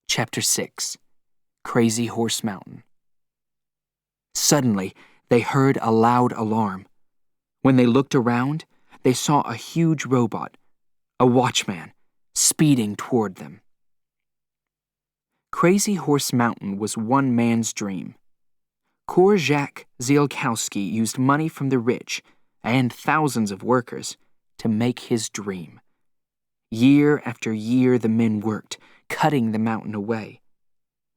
Chapter 6. Crazy Horse Mountain. Suddenly, they heard a loud alarm. When they looked around, they saw a huge robot, a watchman, speeding toward them. Crazy Horse Mountain was one man's dream. Korczak Zielkowski used money from the rich and thousands of workers to make his dream. Year after year the men worked, cutting the mountain away.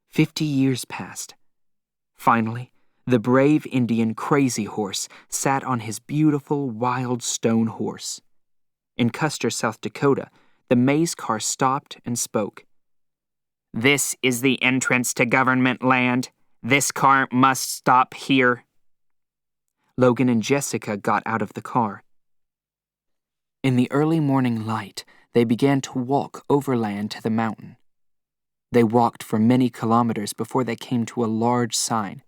50 years passed. Finally, the brave Indian Crazy Horse sat on his beautiful wild stone horse. In Custer, South Dakota, the maize car stopped and spoke. "This is the entrance to government land. This car must stop here." Logan and Jessica got out of the car. In the early morning light, they began to walk overland to the mountain. They walked for many kilometers before they came to a large sign.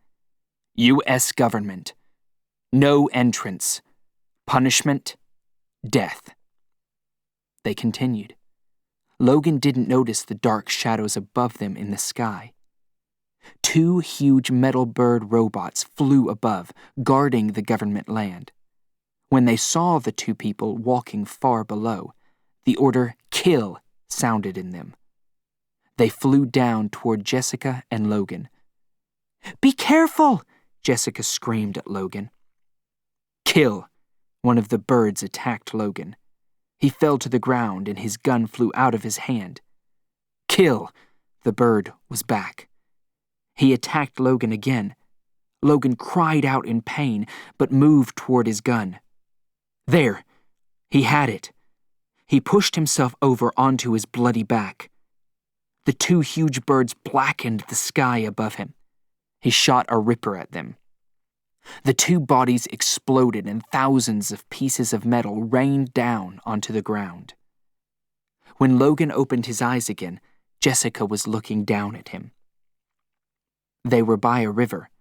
U.S. Government. No entrance. Punishment. Death. They continued. Logan didn't notice the dark shadows above them in the sky. 2 huge metal bird robots flew above, guarding the government land. When they saw the 2 people walking far below, the order "kill" sounded in them. They flew down toward Jessica and Logan. "Be careful!" Jessica screamed at Logan. "Kill!" One of the birds attacked Logan. He fell to the ground and his gun flew out of his hand. "Kill!" The bird was back. He attacked Logan again. Logan cried out in pain, but moved toward his gun. There! He had it. He pushed himself over onto his bloody back. The 2 huge birds blackened the sky above him. He shot a ripper at them. The 2 bodies exploded and thousands of pieces of metal rained down onto the ground. When Logan opened his eyes again, Jessica was looking down at him. They were by a river.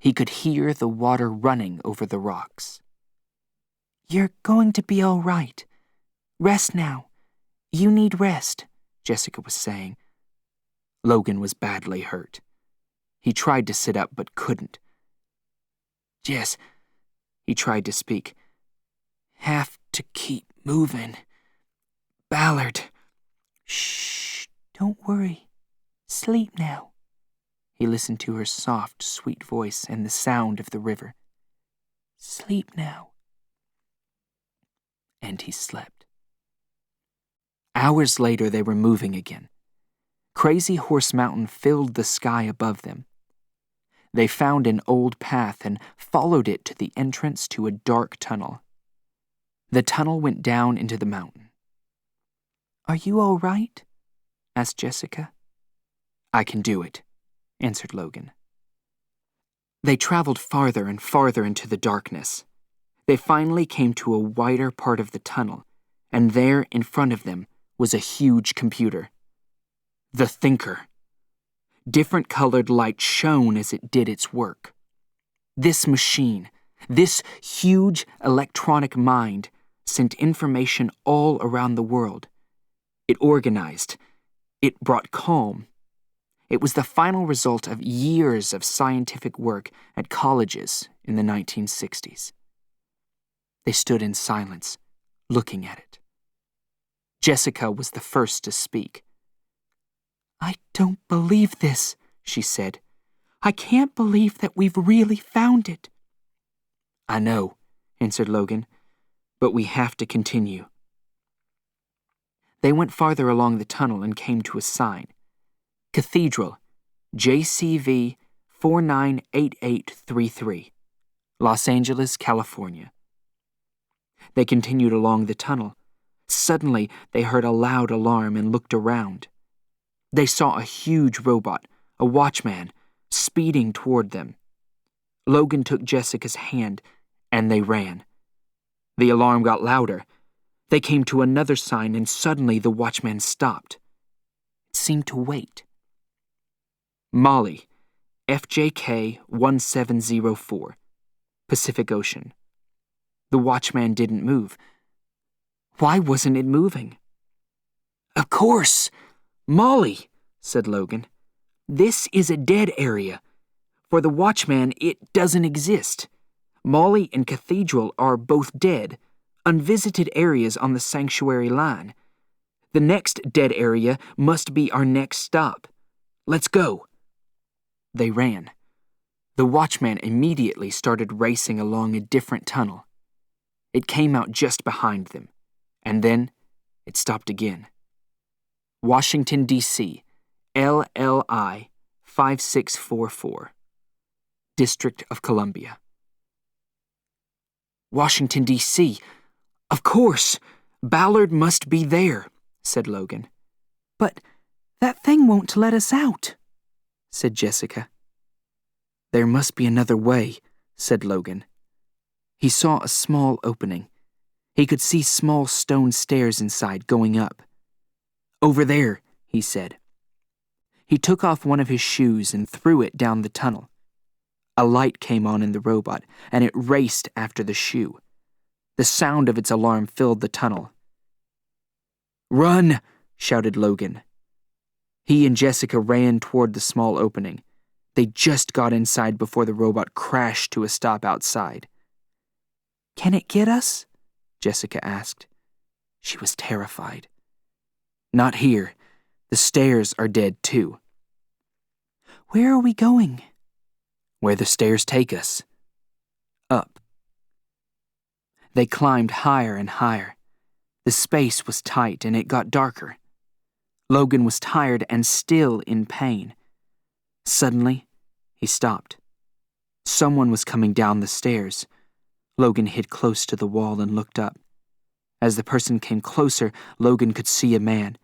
He could hear the water running over the rocks. "You're going to be all right. Rest now. You need rest," Jessica was saying. Logan was badly hurt. He tried to sit up but couldn't. "Jess," he tried to speak. "Have to keep moving. Ballard." "Shh, don't worry. Sleep now." He listened to her soft, sweet voice and the sound of the river. "Sleep now." And he slept. Hours later, they were moving again. Crazy Horse Mountain filled the sky above them. They found an old path and followed it to the entrance to a dark tunnel. The tunnel went down into the mountain. "Are you all right?" asked Jessica. "I can do it," answered Logan. They traveled farther and farther into the darkness. They finally came to a wider part of the tunnel, and there in front of them was a huge computer. The Thinker. Different colored light shone as it did its work. This machine, this huge electronic mind, sent information all around the world. It organized. It brought calm. It was the final result of years of scientific work at colleges in the 1960s. They stood in silence, looking at it. Jessica was the first to speak. "I don't believe this," she said. "I can't believe that we've really found it." "I know," answered Logan, "but we have to continue." They went farther along the tunnel and came to a sign. Cathedral, JCV 498833, Los Angeles, California. They continued along the tunnel. Suddenly, they heard a loud alarm and looked around. They saw a huge robot, a watchman, speeding toward them. Logan took Jessica's hand, and they ran. The alarm got louder. They came to another sign, and suddenly the watchman stopped. It seemed to wait. Molly, FJK 1704, Pacific Ocean. The watchman didn't move. Why wasn't it moving? "Of course! Molly!" said Logan. "This is a dead area. For the Watchman, it doesn't exist. Molly and Cathedral are both dead, unvisited areas on the sanctuary line. The next dead area must be our next stop. Let's go." They ran. The Watchman immediately started racing along a different tunnel. It came out just behind them, and then it stopped again. Washington, D.C., LLI 5644, District of Columbia. "Washington, D.C. Of course! Ballard must be there," said Logan. "But that thing won't let us out," said Jessica. "There must be another way," said Logan. He saw a small opening. He could see small stone stairs inside going up. "Over there," he said. He took off one of his shoes and threw it down the tunnel. A light came on in the robot, and it raced after the shoe. The sound of its alarm filled the tunnel. "Run!" shouted Logan. He and Jessica ran toward the small opening. They just got inside before the robot crashed to a stop outside. "Can it get us?" Jessica asked. She was terrified. "Not here. The stairs are dead too." "Where are we going?" "Where the stairs take us. Up." They climbed higher and higher. The space was tight and it got darker. Logan was tired and still in pain. Suddenly, he stopped. Someone was coming down the stairs. Logan hid close to the wall and looked up. As the person came closer, Logan could see a man.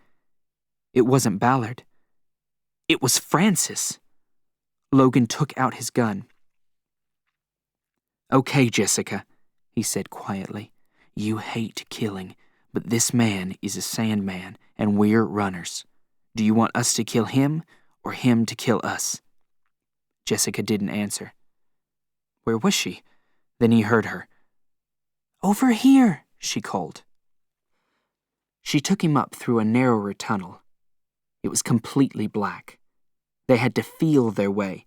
It wasn't Ballard. It was Francis. Logan took out his gun. "Okay, Jessica," he said quietly. "You hate killing, but this man is a Sandman, and we're runners. Do you want us to kill him, or him to kill us?" Jessica didn't answer. Where was she? Then he heard her. "Over here," she called. She took him up through a narrower tunnel. It was completely black. They had to feel their way.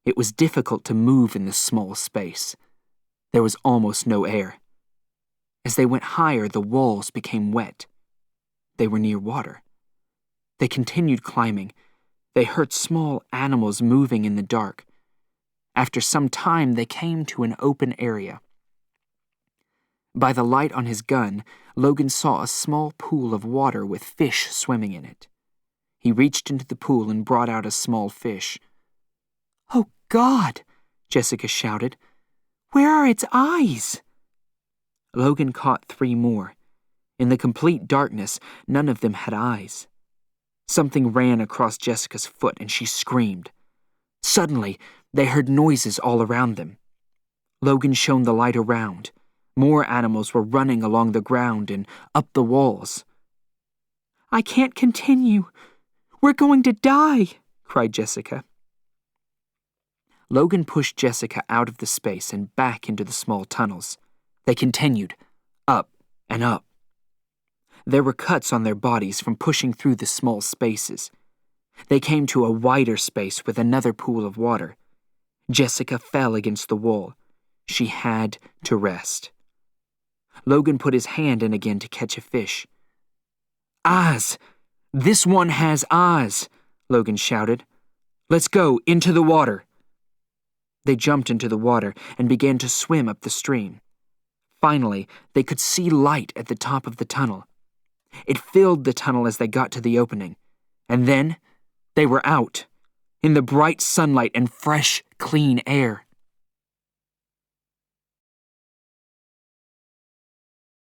It was difficult to move in this small space. There was almost no air. As they went higher, the walls became wet. They were near water. They continued climbing. They heard small animals moving in the dark. After some time, they came to an open area. By the light on his gun, Logan saw a small pool of water with fish swimming in it. He reached into the pool and brought out a small fish. "Oh, God!" Jessica shouted. "Where are its eyes?" Logan caught 3 more. In the complete darkness, none of them had eyes. Something ran across Jessica's foot and she screamed. Suddenly, they heard noises all around them. Logan shone the light around. More animals were running along the ground and up the walls. "I can't continue. We're going to die," cried Jessica. Logan pushed Jessica out of the space and back into the small tunnels. They continued, up and up. There were cuts on their bodies from pushing through the small spaces. They came to a wider space with another pool of water. Jessica fell against the wall. She had to rest. Logan put his hand in again to catch a fish. "Eyes! This one has eyes!" Logan shouted. "Let's go into the water." They jumped into the water and began to swim up the stream. Finally, they could see light at the top of the tunnel. It filled the tunnel as they got to the opening. And then, they were out, in the bright sunlight and fresh, clean air.